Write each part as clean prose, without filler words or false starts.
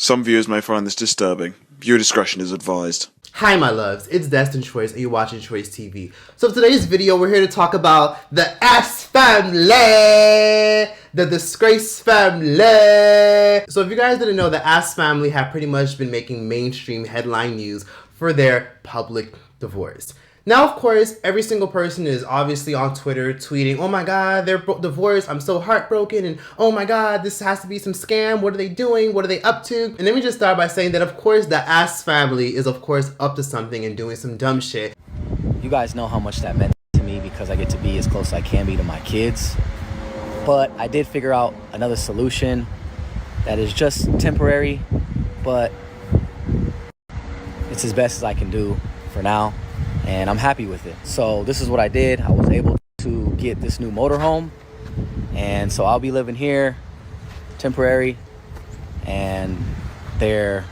Some viewers may find this disturbing. Viewer discretion is advised. Hi my loves, it's Dslr and you're watching Choice TV. So today's video we're here to talk about the ass family, the disgrace family. So if you guys didn't know, the ass family have pretty much been making mainstream headline news for their public divorce. Now, of course, every single person is obviously on Twitter tweeting, oh my god, they're divorced, I'm so heartbroken, and oh my god, this has to be some scam, what are they doing, what are they up to? And let me just start by saying that, of course, the ass family is, of course, up to something and doing some dumb shit. You guys know how much that meant to me because I get to be as close as I can be to my kids. But I did figure out another solution that is just temporary, but it's as best as I can do for now. And I'm happy with it. So this is what I did. I was able to get this new motorhome. And so I'll be living here, temporary, and they're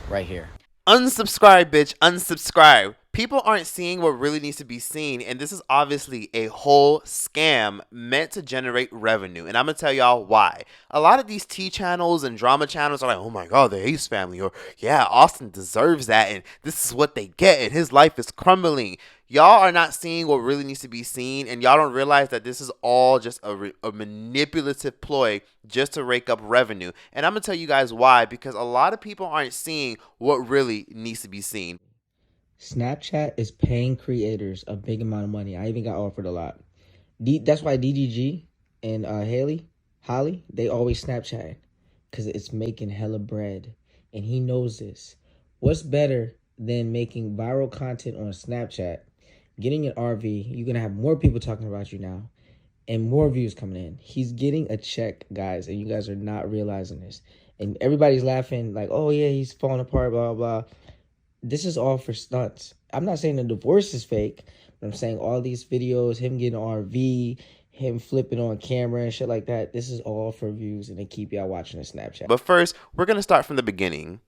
right here. Unsubscribe, bitch, unsubscribe. People aren't seeing what really needs to be seen, and this is obviously a whole scam meant to generate revenue, and I'm gonna tell y'all why. A lot of these T channels and drama channels are like, oh my god, the Ace family, or yeah, Austin deserves that, and this is what they get, and his life is crumbling. Y'all are not seeing what really needs to be seen, and y'all don't realize that this is all just a manipulative ploy just to rake up revenue. And I'm gonna tell you guys why, because a lot of people aren't seeing what really needs to be seen. Snapchat is paying creators a big amount of money. I even got offered a lot. That's why DGG and Holly, they always Snapchat because it's making hella bread. And he knows this. What's better than making viral content on Snapchat, getting an RV, you're going to have more people talking about you now, and more views coming in. He's getting a check, guys, and you guys are not realizing this. And everybody's laughing like, oh, yeah, he's falling apart, blah, blah, blah. This is all for stunts. I'm not saying the divorce is fake, but I'm saying all these videos, him getting an RV, him flipping on camera and shit like that, this is all for views, and they keep y'all watching the Snapchat. But first, we're going to start from the beginning.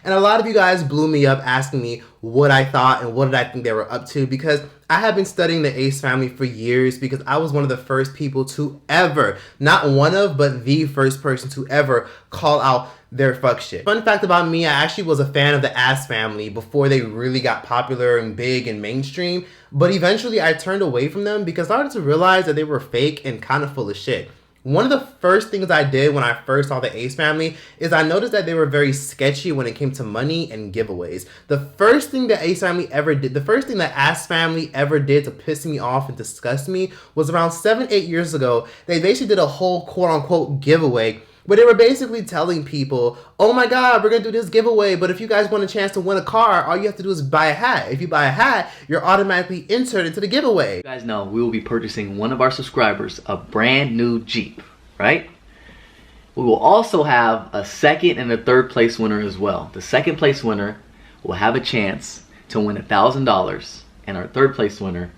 And a lot of you guys blew me up asking me what I thought and what did I think they were up to, because I have been studying the Ace family for years, because I was one of the first people to ever, not one of, but the first person to ever call out their fuck shit. Fun fact about me, I actually was a fan of the Ass family before they really got popular and big and mainstream, but eventually I turned away from them because I started to realize that they were fake and kind of full of shit. One of the first things I did when I first saw the Ace family is I noticed that they were very sketchy when it came to money and giveaways. The first thing the Ace family ever did, the first thing the Ass family ever did to piss me off and disgust me was around 7-8 years ago. They basically did a whole quote-unquote giveaway, but they were basically telling people, oh my god, we're going to do this giveaway, but if you guys want a chance to win a car, all you have to do is buy a hat. If you buy a hat, you're automatically entered into the giveaway. You guys know we will be purchasing one of our subscribers a brand new Jeep, right? We will also have a second and a third place winner as well. The second place winner will have a chance to win $1,000, and our third place winner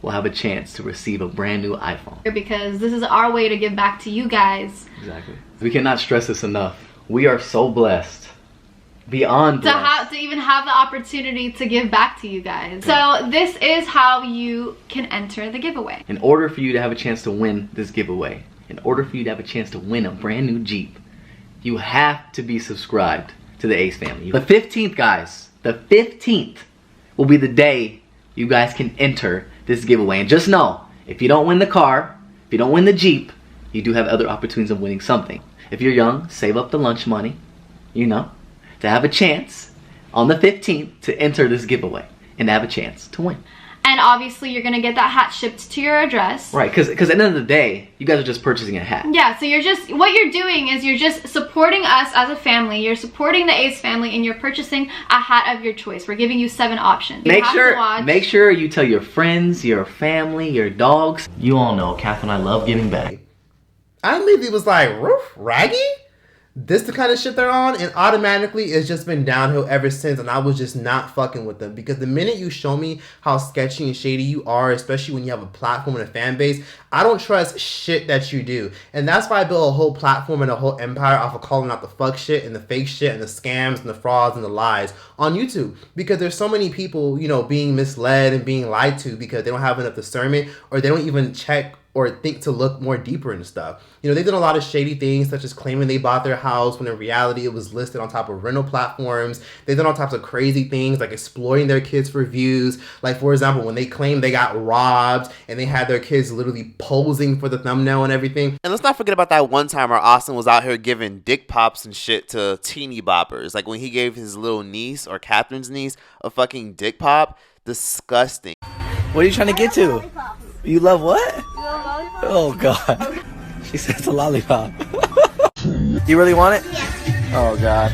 will have a chance to receive a brand new iPhone. Because this is our way to give back to you guys. Exactly. We cannot stress this enough. We are so blessed. Beyond blessed. To even have the opportunity to give back to you guys. So this is how you can enter the giveaway. In order for you to have a chance to win this giveaway, in order for you to have a chance to win a brand new Jeep, you have to be subscribed to the Ace family. The 15th, guys, the 15th will be the day you guys can enter this giveaway. And just know, if you don't win the car, if you don't win the Jeep, you do have other opportunities of winning something. If you're young, save up the lunch money, you know, to have a chance on the 15th to enter this giveaway and have a chance to win. And obviously you're gonna get that hat shipped to your address. Right, because at the end of the day, you guys are just purchasing a hat. Yeah, so you're just, what you're doing is you're just supporting us as a family. You're supporting the Ace family and you're purchasing a hat of your choice. We're giving you 7 options. Make sure you tell your friends, your family, your dogs. You all know, Catherine and I love giving back. I immediately was like, Roof, Raggy? This the kind of shit they're on? And automatically it's just been downhill ever since, and I was just not fucking with them, because the minute you show me how sketchy and shady you are, especially when you have a platform and a fan base, I don't trust shit that you do. And that's why I built a whole platform and a whole empire off of calling out the fuck shit and the fake shit and the scams and the frauds and the lies on YouTube, because there's so many people, you know, being misled and being lied to because they don't have enough discernment, or they don't even check or think to look more deeper into stuff. You know, they've done a lot of shady things, such as claiming they bought their house when in reality it was listed on top of rental platforms. They've done all types of crazy things, like exploiting their kids for views. Like, for example, when they claimed they got robbed and they had their kids literally posing for the thumbnail and everything. And let's not forget about that one time where Austin was out here giving dick pops and shit to teeny boppers. Like when he gave his little niece, or Catherine's niece, a fucking dick pop. Disgusting. What are you trying to get to? You love what? Oh god. She said it's a lollipop. You really want it? Yeah. Oh god.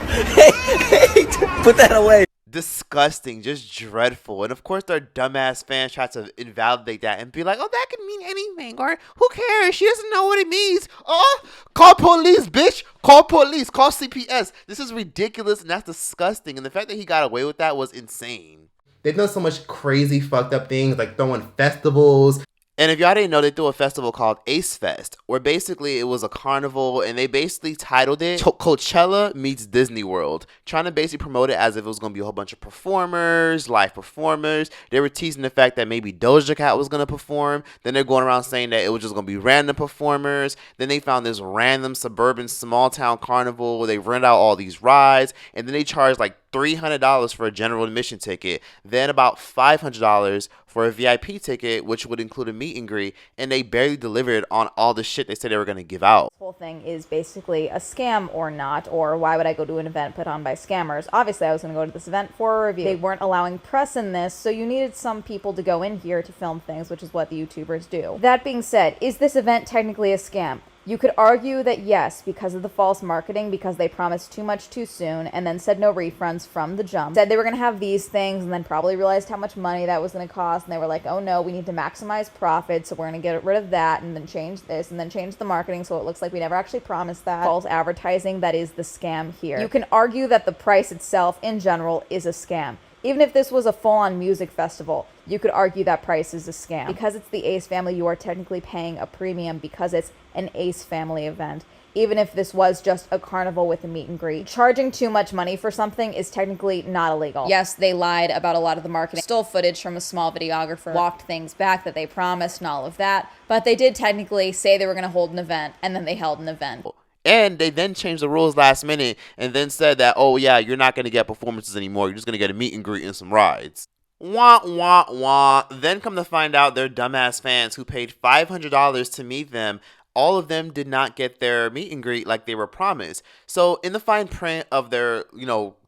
Hey, put that away. Disgusting, just dreadful. And of course their dumbass fans try to invalidate that and be like, oh, that could mean anything, or who cares, she doesn't know what it means. Oh, call police, bitch, call police, call CPS. This is ridiculous and that's disgusting, and the fact that he got away with that was insane. They've done so much crazy fucked up things, like throwing festivals. And if y'all didn't know, they threw a festival called Ace Fest, where basically it was a carnival, and they basically titled it Coachella meets Disney World, trying to basically promote it as if it was going to be a whole bunch of performers, live performers. They were teasing the fact that maybe Doja Cat was going to perform. Then they're going around saying that it was just going to be random performers. Then they found this random suburban small town carnival where they rent out all these rides, and then they charged like $300 for a general admission ticket, then about $500 for a VIP ticket, which would include a meet and greet, and they barely delivered on all the shit they said they were going to give out. This whole thing is basically a scam or not, or why would I go to an event put on by scammers? Obviously, I was going to go to this event for a review. They weren't allowing press in this, so you needed some people to go in here to film things, which is what the YouTubers do. That being said, is this event technically a scam? You could argue that yes, because of the false marketing, because they promised too much too soon and then said no refunds from the jump. Said they were going to have these things and then probably realized how much money that was going to cost, and they were like, oh no, we need to maximize profit, so we're going to get rid of that and then change this and then change the marketing so it looks like we never actually promised that. False advertising, that is the scam here. You can argue that the price itself in general is a scam. Even if this was a full-on music festival, you could argue that price is a scam. Because it's the Ace family, you are technically paying a premium because it's an Ace family event. Even if this was just a carnival with a meet and greet. Charging too much money for something is technically not illegal. Yes, they lied about a lot of the marketing, stole footage from a small videographer, walked things back that they promised and all of that, but they did technically say they were going to hold an event, and then they held an event. And they then changed the rules last minute and then said that, oh yeah, you're not going to get performances anymore. You're just going to get a meet and greet and some rides. Wah, wah, wah. Then come to find out their dumbass fans who paid $500 to meet them, all of them did not get their meet and greet like they were promised. So in the fine print of their,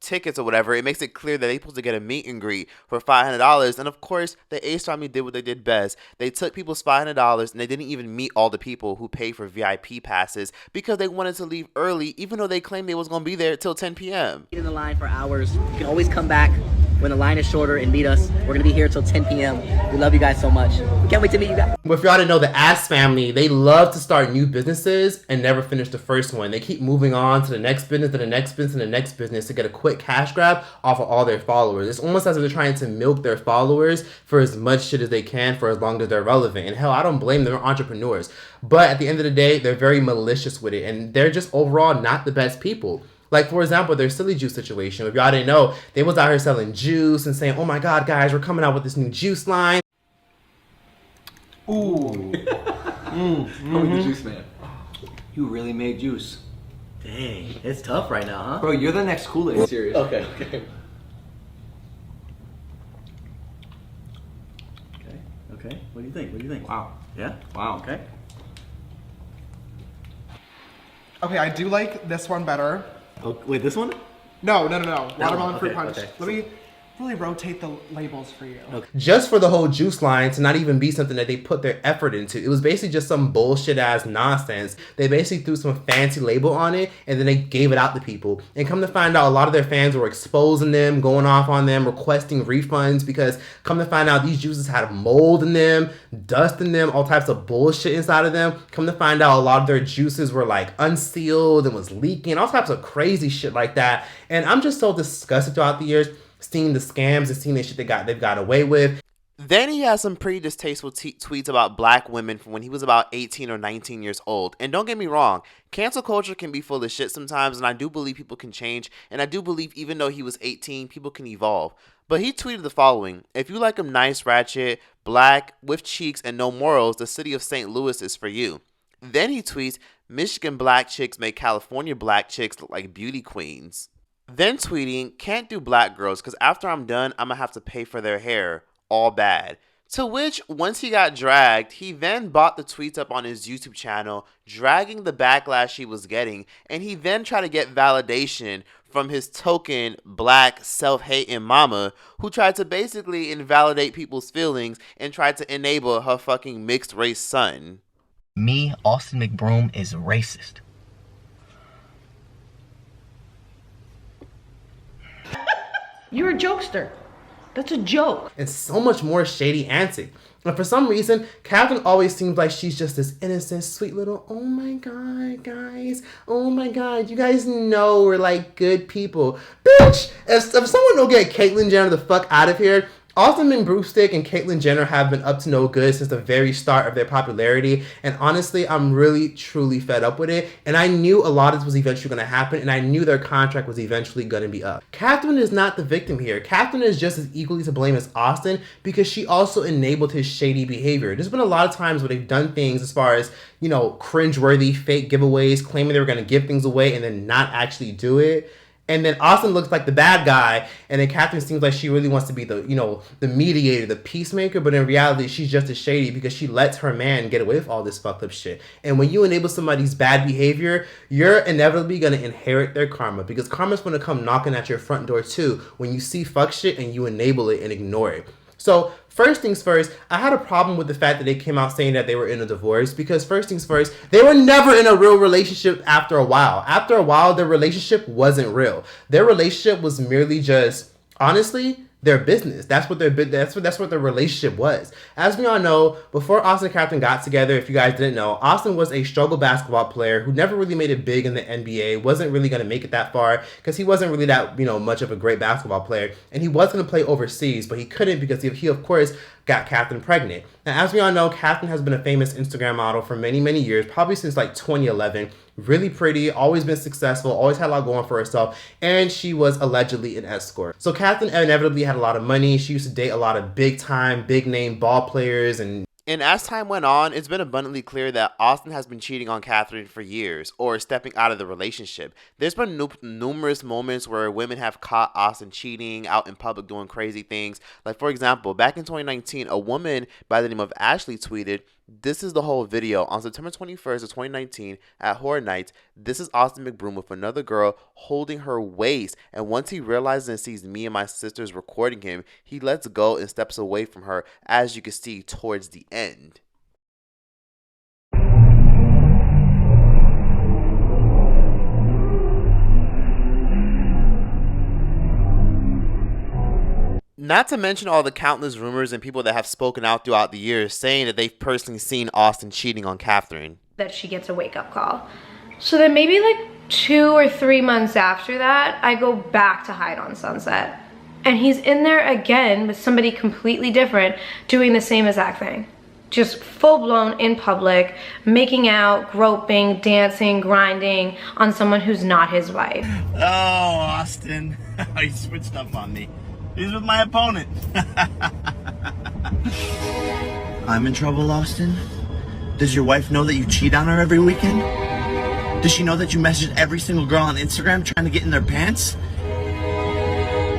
tickets or whatever, it makes it clear that they're supposed to get a meet and greet for $500. And of course, the Ace family did what they did best. They took people's $500 and they didn't even meet all the people who paid for VIP passes because they wanted to leave early, even though they claimed they was going to be there till 10 p.m. In the line for hours. You can always come back when the line is shorter and meet us. We're going to be here till 10 p.m. We love you guys so much. We can't wait to meet you guys. But if y'all didn't know, the Ass family, they love to start new businesses and never finish the first one. They keep moving on to the next business, to the next business, and the next business to get a quick cash grab off of all their followers. It's almost as if they're trying to milk their followers for as much shit as they can for as long as they're relevant. And hell, I don't blame them. They're entrepreneurs. But at the end of the day, they're very malicious with it. And they're just overall not the best people. Like, for example, their silly juice situation. If y'all didn't know, they was out here selling juice and saying, oh my God, guys, we're coming out with this new juice line. Ooh. The juice man. You really made juice. Dang, it's tough right now, huh? Bro, you're the next Kool-Aid. Serious. Okay. What do you think? Wow. Yeah? Wow. Okay. Okay, I do like this one better. Oh, wait, this one? No. Watermelon fruit punch. Okay. Let me really rotate the labels for you. Okay. Just for the whole juice line to not even be something that they put their effort into. It was basically just some bullshit ass nonsense. They basically threw some fancy label on it and then they gave it out to people. And come to find out, a lot of their fans were exposing them, going off on them, requesting refunds because come to find out these juices had mold in them, dust in them, all types of bullshit inside of them. Come to find out a lot of their juices were like unsealed and was leaking, all types of crazy shit like that. And I'm just so disgusted throughout the years seeing the scams and seeing the shit they've got away with. Then he has some pretty distasteful tweets about black women from when he was about 18 or 19 years old. And don't get me wrong, cancel culture can be full of shit sometimes, and I do believe people can change, and I do believe even though he was 18, people can evolve. But he tweeted the following: if you like them nice, ratchet, black, with cheeks, and no morals, the city of St. Louis is for you. Then he tweets, Michigan black chicks make California black chicks look like beauty queens. Then tweeting, can't do black girls, because after I'm done, I'm going to have to pay for their hair. All bad. To which, once he got dragged, he then bought the tweets up on his YouTube channel, dragging the backlash he was getting, and he then tried to get validation from his token black self-hating mama, who tried to basically invalidate people's feelings and tried to enable her fucking mixed race son. Me, Austin McBroom, is racist. You're a jokester. That's a joke. And so much more shady antics. And for some reason, Catherine always seems like she's just this innocent, sweet little, oh my god, guys. Oh my god, you guys know we're like good people. Bitch, if someone don't get Caitlyn Jenner the fuck out of here, Austin McBroomstick and Caitlyn Jenner have been up to no good since the very start of their popularity, and honestly, I'm really, truly fed up with it, and I knew a lot of this was eventually going to happen, and I knew their contract was eventually going to be up. Catherine is not the victim here. Catherine is just as equally to blame as Austin because she also enabled his shady behavior. There's been a lot of times where they've done things as far as, you know, cringeworthy fake giveaways, claiming they were going to give things away and then not actually do it. And then Austin looks like the bad guy, and then Catherine seems like she really wants to be the, you know, the mediator, the peacemaker, but in reality, she's just as shady because she lets her man get away with all this fucked up shit. And when you enable somebody's bad behavior, you're inevitably going to inherit their karma, because karma's going to come knocking at your front door too when you see fuck shit and you enable it and ignore it. So first things first, I had a problem with the fact that they came out saying that they were in a divorce, because first things first, they were never in a real relationship after a while. After a while, their relationship wasn't real. Their relationship was merely just, honestly, their business. That's what their relationship was. As we all know, before Austin and Catherine got together, if you guys didn't know, Austin was a struggle basketball player who never really made it big in the NBA, wasn't really going to make it that far because he wasn't really that, you know, much of a great basketball player, and he was going to play overseas, but he couldn't because he of course got Catherine pregnant. Now, as we all know, Catherine has been a famous Instagram model for many, many years, probably since like 2011. Really pretty, always been successful, always had a lot going for herself, and she was allegedly an escort. So Catherine inevitably had a lot of money. She used to date a lot of big time, big name ball players, and as time went on, it's been abundantly clear that Austin has been cheating on Catherine for years, or stepping out of the relationship. There's been numerous moments where women have caught Austin cheating out in public, doing crazy things. Like, for example, back in 2019, a woman by the name of Ashley tweeted, "This is the whole video. On September 21st of 2019 at Horror Nights, this is Austin McBroom with another girl holding her waist. And once he realizes and sees me and my sisters recording him, he lets go and steps away from her, as you can see towards the end." Not to mention all the countless rumors and people that have spoken out throughout the years saying that they've personally seen Austin cheating on Catherine. That she gets a wake-up call. So then maybe like 2 or 3 months after that, I go back to Hide on Sunset. And he's in there again with somebody completely different doing the same exact thing. Just full-blown in public, making out, groping, dancing, grinding on someone who's not his wife. Oh, Austin. He switched up on me. He's with my opponent. I'm in trouble, Austin? Does your wife know that you cheat on her every weekend? Does she know that you message every single girl on Instagram trying to get in their pants?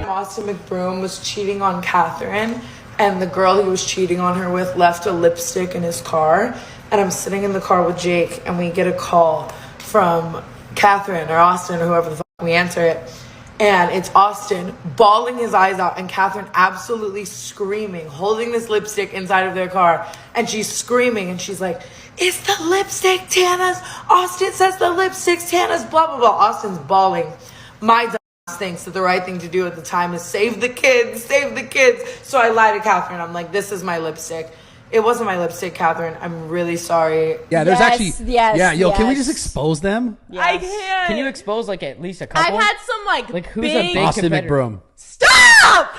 Austin McBroom was cheating on Catherine, and the girl he was cheating on her with left a lipstick in his car. And I'm sitting in the car with Jake, and we get a call from Catherine or Austin or whoever the fuck. We answer it. And it's Austin bawling his eyes out and Catherine absolutely screaming, holding this lipstick inside of their car. And she's screaming and she's like, "It's the lipstick, Tana's. Austin says the lipstick's Tana's, blah, blah, blah." Austin's bawling. My dumbass thinks that the right thing to do at the time is save the kids, save the kids. So I lie to Catherine. I'm like, "This is my lipstick." It wasn't my lipstick, Catherine. I'm really sorry. Yeah, there's can we just expose them? Yes. I can't. Can you expose like at least a couple? I've had some like who's big... a big Austin competitor? McBroom. Stop!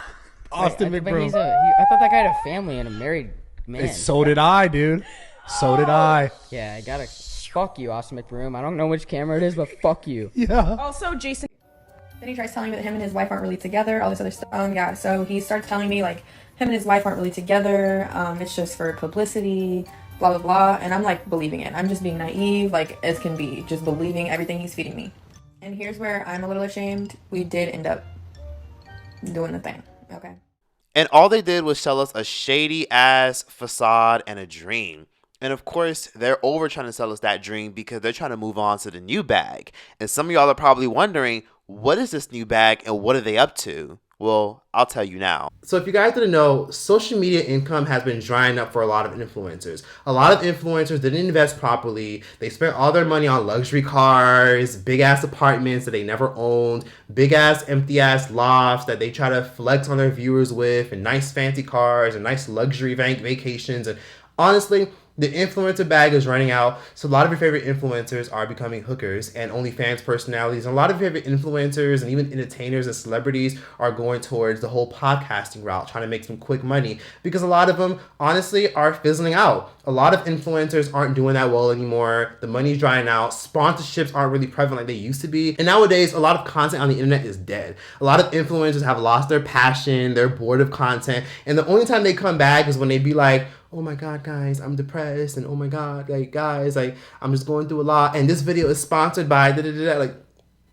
Austin But McBroom. I thought that guy had a family and a married man. So did I, dude. So did I. Yeah, I gotta fuck you, Austin McBroom. I don't know which camera it is, but fuck you. Yeah. Also, Jason. Then he tries telling me that him and his wife aren't really together, all this other stuff. Yeah, so he starts telling me, like, him and his wife aren't really together, it's just for publicity, blah, blah, blah. And I'm, like, believing it. I'm just being naive, like, as can be, just believing everything he's feeding me. And here's where I'm a little ashamed. We did end up doing the thing, okay? And all they did was sell us a shady ass facade and a dream. And of course, they're over trying to sell us that dream because they're trying to move on to the new bag. And some of y'all are probably wondering, what is this new bag and what are they up to? Well, I'll tell you now. So if you guys didn't know, social media income has been drying up for a lot of influencers. A lot of influencers didn't invest properly. They spent all their money on luxury cars, big ass apartments that they never owned, big ass empty ass lofts that they try to flex on their viewers with, and nice fancy cars and nice luxury vacations. And honestly, the influencer bag is running out, so a lot of your favorite influencers are becoming hookers and OnlyFans personalities. And a lot of your favorite influencers and even entertainers and celebrities are going towards the whole podcasting route, trying to make some quick money, because a lot of them, honestly, are fizzling out. A lot of influencers aren't doing that well anymore. The money's drying out. Sponsorships aren't really prevalent like they used to be. And nowadays, a lot of content on the internet is dead. A lot of influencers have lost their passion. They're bored of content. And the only time they come back is when they be like, oh my God, guys, I'm depressed. And oh my God, like, guys, like, I'm just going through a lot. And this video is sponsored by da-da-da-da. Like,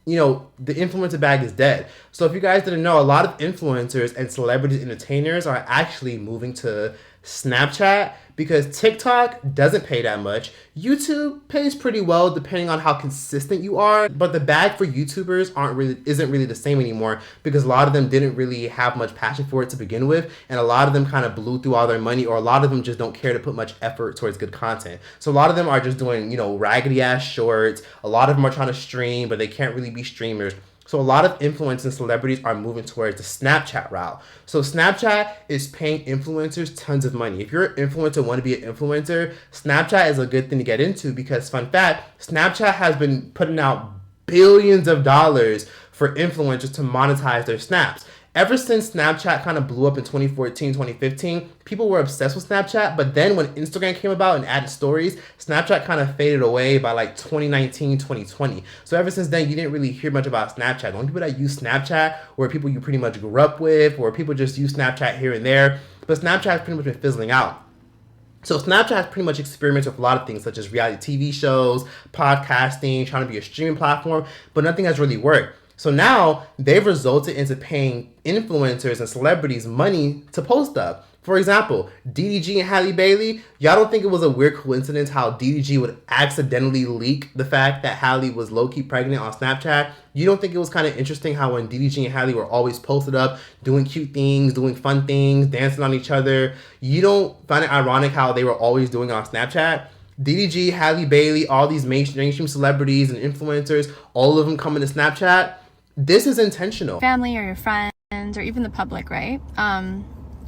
you know, the influencer bag is dead. So if you guys didn't know, a lot of influencers and celebrities, entertainers are actually moving to Snapchat because TikTok doesn't pay that much. YouTube pays pretty well depending on how consistent you are, but the bag for YouTubers isn't really the same anymore because a lot of them didn't really have much passion for it to begin with, and a lot of them kind of blew through all their money, or a lot of them just don't care to put much effort towards good content. So a lot of them are just doing, you know, raggedy ass shorts. A lot of them are trying to stream, but they can't really be streamers. So a lot of influencers and celebrities are moving towards the Snapchat route. So Snapchat is paying influencers tons of money. If you're an influencer and want to be an influencer, Snapchat is a good thing to get into because, fun fact, Snapchat has been putting out billions of dollars for influencers to monetize their snaps. Ever since Snapchat kind of blew up in 2014, 2015, people were obsessed with Snapchat, but then when Instagram came about and added stories, Snapchat kind of faded away by like 2019, 2020. So ever since then, you didn't really hear much about Snapchat. The only people that use Snapchat were people you pretty much grew up with, or people just use Snapchat here and there, but Snapchat has pretty much been fizzling out. So Snapchat has pretty much experimented with a lot of things, such as reality TV shows, podcasting, trying to be a streaming platform, but nothing has really worked. So now they've resulted into paying influencers and celebrities money to post up. For example, DDG and Halle Bailey, y'all don't think it was a weird coincidence how DDG would accidentally leak the fact that Halle was low-key pregnant on Snapchat? You don't think it was kind of interesting how when DDG and Halle were always posted up, doing cute things, doing fun things, dancing on each other, you don't find it ironic how they were always doing it on Snapchat? DDG, Halle Bailey, all these mainstream celebrities and influencers, all of them coming to Snapchat. This is intentional. Family or your friends or even the public, right?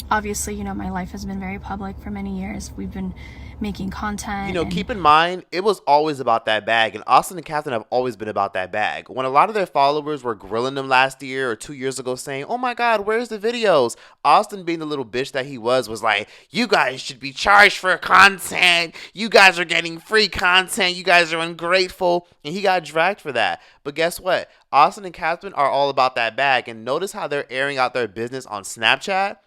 Obviously, you know, my life has been very public for many years. We've been making content. You know, keep in mind, it was always about that bag, and Austin and Catherine have always been about that bag. When a lot of their followers were grilling them last year or 2 years ago saying, oh my God, where's the videos? Austin, being the little bitch that he was like, you guys should be charged for content. You guys are getting free content. You guys are ungrateful. And he got dragged for that. But guess what? Austin and Catherine are all about that bag, and notice how they're airing out their business on Snapchat.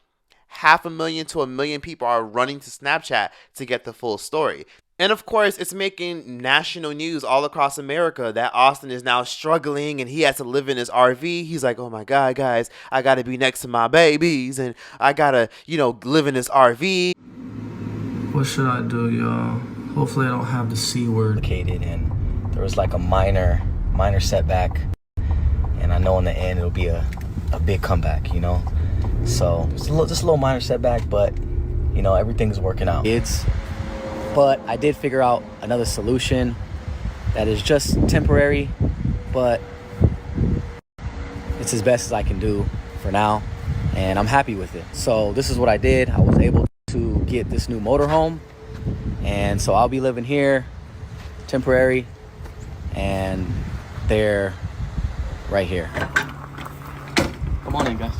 500,000 to 1 million people are running to Snapchat to get the full story. And of course, it's making national news all across America that Austin is now struggling and he has to live in his RV. He's like, oh my God, guys, I gotta be next to my babies and I gotta, you know, live in this RV. What should I do, y'all? Hopefully I don't have the C word. And there was like a minor setback. And I know in the end it'll be a big comeback, you know? So just a little minor setback, but you know, everything's working out. But I did figure out another solution that is just temporary, but it's as best as I can do for now, and I'm happy with it. So this is what I did. I was able to get this new motorhome, and so I'll be living here, temporary, and they're right here. Come on in, guys.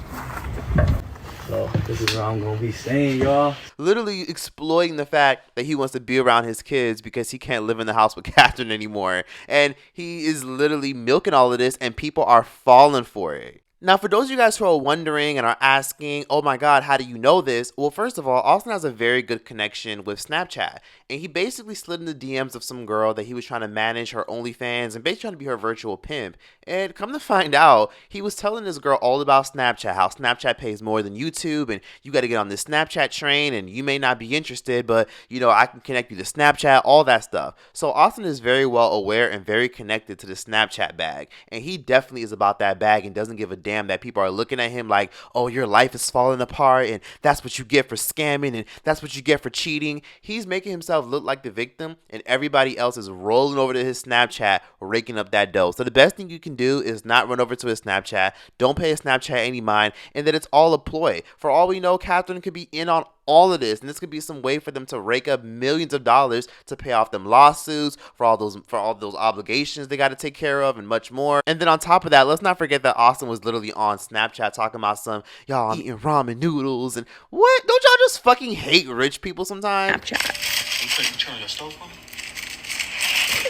So this is what I'm gonna be saying, y'all. Literally exploiting the fact that he wants to be around his kids because he can't live in the house with Catherine anymore. And he is literally milking all of this, and people are falling for it. Now, for those of you guys who are wondering and are asking, oh my God, how do you know this? Well, first of all, Austin has a very good connection with Snapchat. And he basically slid in the DMs of some girl that he was trying to manage her OnlyFans and basically trying to be her virtual pimp. And come to find out, he was telling this girl all about Snapchat, how Snapchat pays more than YouTube, and you got to get on this Snapchat train, and you may not be interested, but, you know, I can connect you to Snapchat, all that stuff. So Austin is very well aware and very connected to the Snapchat bag. And he definitely is about that bag and doesn't give a damn that people are looking at him like, oh, your life is falling apart, and that's what you get for scamming, and that's what you get for cheating. He's making himself look like the victim, and everybody else is rolling over to his Snapchat, raking up that dough. So the best thing you can do is not run over to his Snapchat. Don't pay his Snapchat any mind, and that it's all a ploy. For all we know, Catherine could be in on all of this, and this could be some way for them to rake up millions of dollars to pay off them lawsuits, for all those obligations they got to take care of, and much more. And then on top of that, let's not forget that Austin was literally on Snapchat talking about some, y'all, I'm eating ramen noodles, and what? Don't y'all just fucking hate rich people sometimes? Snapchat. Can you turn your stove on?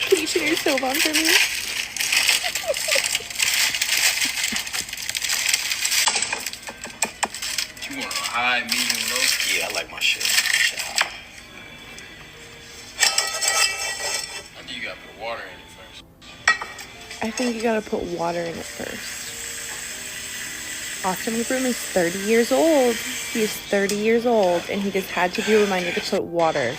Can you turn your stove on for me? You want a high, medium, low? Yeah, I like my shit high. I think you gotta put water in it first. I think you gotta put water in it first. Austin Broom is 30 years old. He is 30 years old, and he just had to be reminded to put water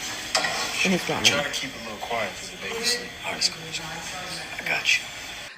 in his ramen. Try to keep a little quiet for the baby sleep. I got you.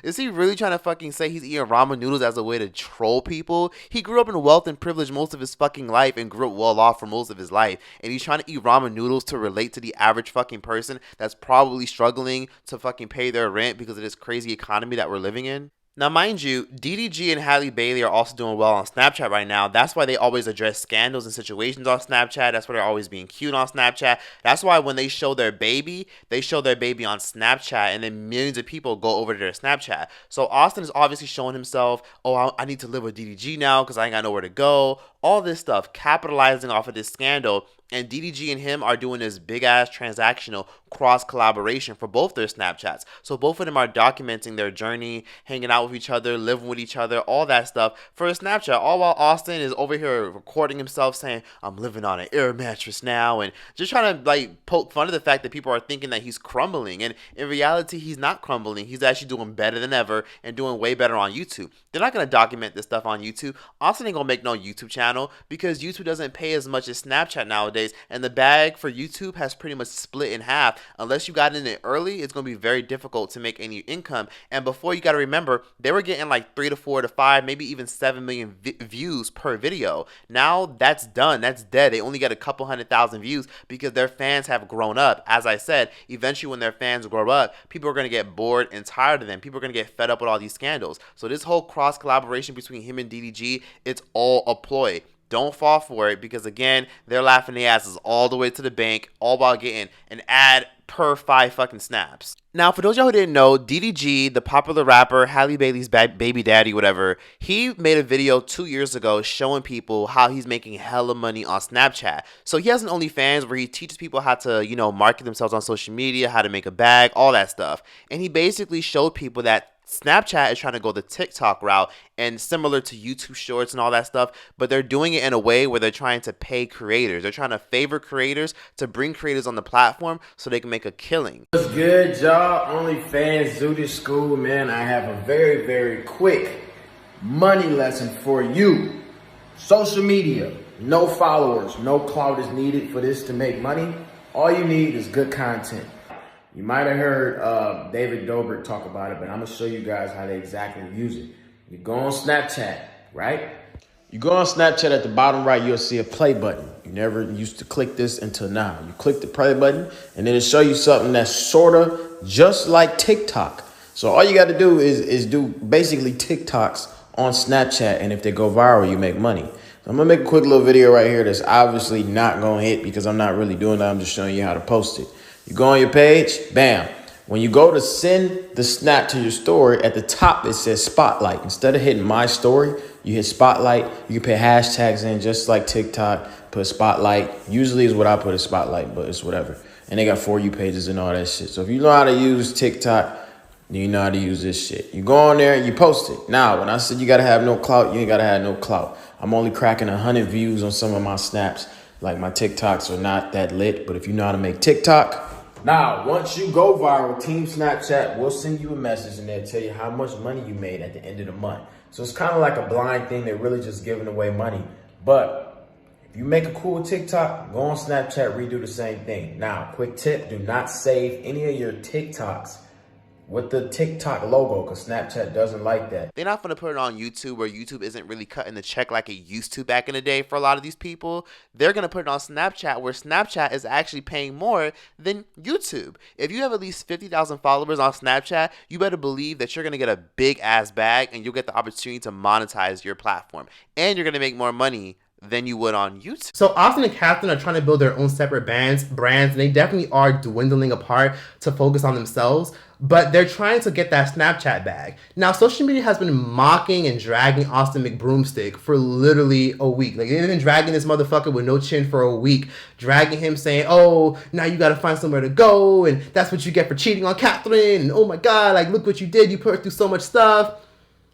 Is he really trying to fucking say he's eating ramen noodles as a way to troll people? He grew up in wealth and privilege most of his fucking life and grew up well off for most of his life. And he's trying to eat ramen noodles to relate to the average fucking person that's probably struggling to fucking pay their rent because of this crazy economy that we're living in. Now, mind you, DDG and Halle Bailey are also doing well on Snapchat right now. That's why they always address scandals and situations on Snapchat. That's why they're always being cute on Snapchat. That's why when they show their baby, they show their baby on Snapchat, and then millions of people go over to their Snapchat. So Austin is obviously showing himself, oh, I need to live with DDG now because I ain't got nowhere to go. All this stuff, capitalizing off of this scandal. And DDG and him are doing this big-ass transactional cross-collaboration for both their Snapchats. So both of them are documenting their journey, hanging out with each other, living with each other, all that stuff for a Snapchat. All while Austin is over here recording himself saying, I'm living on an air mattress now, and just trying to like poke fun of the fact that people are thinking that he's crumbling. And in reality, he's not crumbling. He's actually doing better than ever and doing way better on YouTube. They're not going to document this stuff on YouTube. Austin ain't going to make no YouTube channel because YouTube doesn't pay as much as Snapchat nowadays. And the bag for YouTube has pretty much split in half. Unless you got in it early, it's going to be very difficult to make any income. And before, you got to remember, they were getting like 3 to 4 to 5, maybe even 7 million views per video. Now that's done. That's dead. They only get a couple 100,000 views because their fans have grown up. As I said, eventually when their fans grow up, people are going to get bored and tired of them. People are going to get fed up with all these scandals. So this whole cross collaboration between him and DDG, it's all a ploy. Don't fall for it because, again, they're laughing their asses all the way to the bank, all while getting an ad per 5 fucking snaps. Now, for those of y'all who didn't know, DDG, the popular rapper, Halle Bailey's baby daddy, whatever, he made a video 2 years ago showing people how he's making hella money on Snapchat. So he has an OnlyFans where he teaches people how to, you know, market themselves on social media, how to make a bag, all that stuff. And he basically showed people that Snapchat is trying to go the TikTok route and similar to YouTube Shorts and all that stuff, but they're doing it in a way where they're trying to pay creators. They're trying to favor creators to bring creators on the platform so they can make a killing. What's good, y'all? OnlyFans Zooted School, man. I have a very, very quick money lesson for you. Social media, no followers, no clout is needed for this to make money. All you need is good content. You might have heard David Dobrik talk about it, but I'm going to show you guys how they exactly use it. You go on Snapchat, right? You go on Snapchat, at the bottom right, you'll see a play button. You never used to click this until now. You click the play button, and then it'll show you something that's sort of just like TikTok. So all you got to do is do basically TikToks on Snapchat, and if they go viral, you make money. So I'm going to make a quick little video right here that's obviously not going to hit because I'm not really doing that. I'm just showing you how to post it. You go on your page, bam. When you go to send the snap to your story, at the top it says spotlight. Instead of hitting my story, you hit spotlight. You can put hashtags in just like TikTok, put spotlight. Usually is what I put as spotlight, but it's whatever. And they got For You pages and all that shit. So if you know how to use TikTok, then you know how to use this shit. You go on there and you post it. Now, when I said you gotta have no clout, you ain't gotta have no clout. I'm only cracking 100 views on some of my snaps. Like my TikToks are not that lit, but if you know how to make TikTok. Now, once you go viral, Team Snapchat will send you a message and they'll tell you how much money you made at the end of the month. So it's kind of like a blind thing. They're really just giving away money. But if you make a cool TikTok, go on Snapchat, redo the same thing. Now, quick tip, do not save any of your TikToks with the TikTok logo, because Snapchat doesn't like that. They're not going to put it on YouTube, where YouTube isn't really cutting the check like it used to back in the day for a lot of these people. They're going to put it on Snapchat, where Snapchat is actually paying more than YouTube. If you have at least 50,000 followers on Snapchat, you better believe that you're going to get a big ass bag and you'll get the opportunity to monetize your platform. And you're going to make more money than you would on YouTube. So Austin and Catherine are trying to build their own separate brands, and they definitely are dwindling apart to focus on themselves, but they're trying to get that Snapchat bag. Now, social media has been mocking and dragging Austin McBroomstick for literally a week. Like, they've been dragging this motherfucker with no chin for a week, dragging him saying, oh, now you gotta find somewhere to go, and that's what you get for cheating on Catherine, and oh my god, like, look what you did, you put her through so much stuff.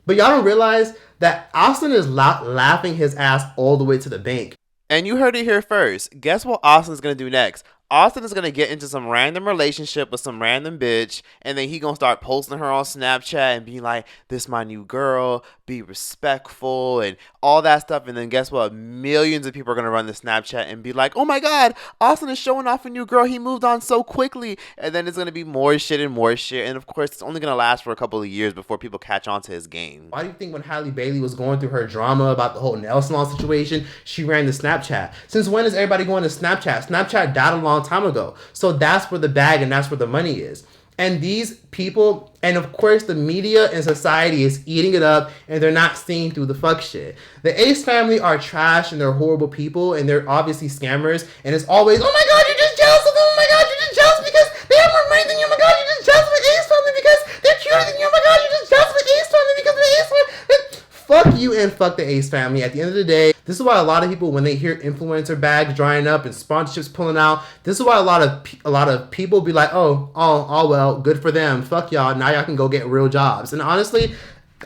But y'all don't realize that Austin is laughing his ass all the way to the bank. And you heard it here first. Guess what Austin's going to do next? Austin is going to get into some random relationship with some random bitch, and then he going to start posting her on Snapchat and be like, this my new girl, be respectful, and all that stuff. And then guess what? Millions of people are going to run the Snapchat and be like, oh my god, Austin is showing off a new girl. He moved on so quickly. And then it's going to be more shit and more shit. And of course, it's only going to last for a couple of years before people catch on to his game. Why do you think when Halle Bailey was going through her drama about the whole nail salon situation, she ran the Snapchat? Since when is everybody going to Snapchat? Snapchat died a long time ago. So that's where the bag and that's where the money is. And these people, and of course the media and society is eating it up, and they're not seeing through the fuck shit. The Ace family are trash and they're horrible people, and they're obviously scammers, and it's always, oh my god, you're just jealous of them, oh my god, you're just jealous because they have more money than you, oh my god, you're just jealous of the Ace family because they're cuter than you, oh my god, you're just jealous of the Ace family because the Ace family. Fuck you and fuck the Ace family. At the end of the day, this is why a lot of people, when they hear influencer bags drying up and sponsorships pulling out, this is why a lot of people be like, oh well, good for them. Fuck y'all. Now y'all can go get real jobs. And honestly,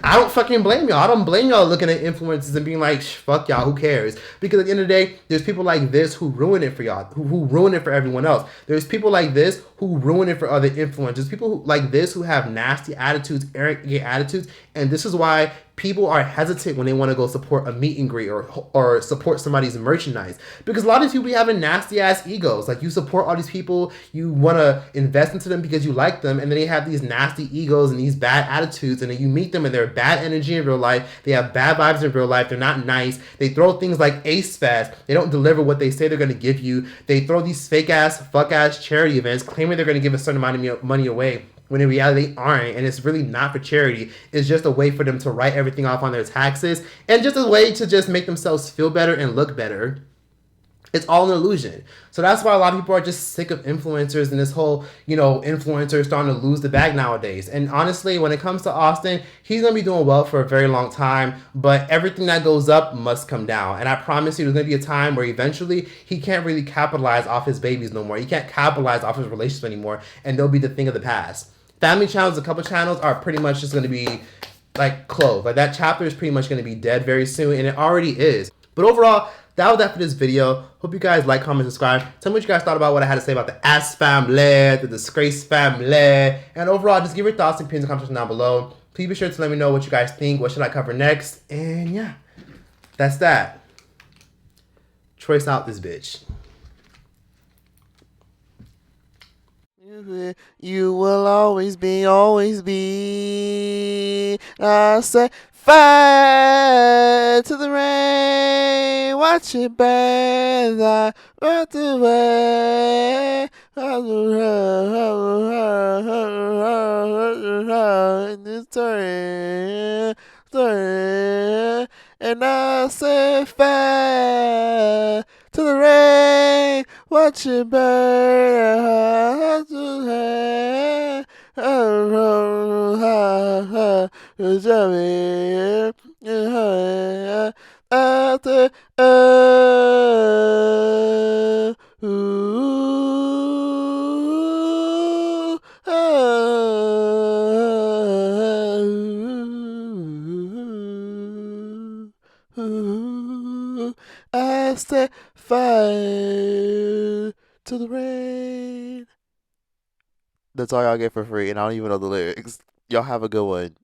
I don't fucking blame y'all. I don't blame y'all looking at influencers and being like, fuck y'all, who cares? Because at the end of the day, there's people like this who ruin it for y'all, who ruin it for everyone else. There's people like this who ruin it for other influencers. People like this who have nasty attitudes, arrogant attitudes, and this is why people are hesitant when they want to go support a meet and greet or support somebody's merchandise. Because a lot of these people be having nasty ass egos. Like, you support all these people, you want to invest into them because you like them, and then they have these nasty egos and these bad attitudes, and then you meet them and they're bad energy in real life, they have bad vibes in real life, they're not nice, they throw things like Ace Fest, they don't deliver what they say they're going to give you, they throw these fake ass, fuck ass charity events claiming they're going to give a certain amount of money away, when in reality they aren't, and it's really not for charity. It's just a way for them to write everything off on their taxes, and just a way to just make themselves feel better and look better. It's all an illusion. So that's why a lot of people are just sick of influencers and this whole, influencers starting to lose the bag nowadays. And honestly, when it comes to Austin, he's going to be doing well for a very long time, but everything that goes up must come down. And I promise you, there's going to be a time where eventually he can't really capitalize off his babies no more. He can't capitalize off his relationship anymore, and they'll be the thing of the past. Family channels, a couple channels are pretty much just going to be like closed. Like, that chapter is pretty much going to be dead very soon, and it already is. But overall, that was that for this video. Hope you guys like, comment, subscribe. Tell me what you guys thought about what I had to say about the ass family, the disgrace family, and overall, just give your thoughts and opinions in the comment section down below. Please be sure to let me know what you guys think. What should I cover next? And yeah, that's that. Troyce out this bitch. You will always be. I say, fire to the rain, watch it burn, I right away. In this turn, and I say, fire to the rain, watch it burn. I set fire to the rain. That's all y'all get for free, and I don't even know the lyrics. Y'all have a good one.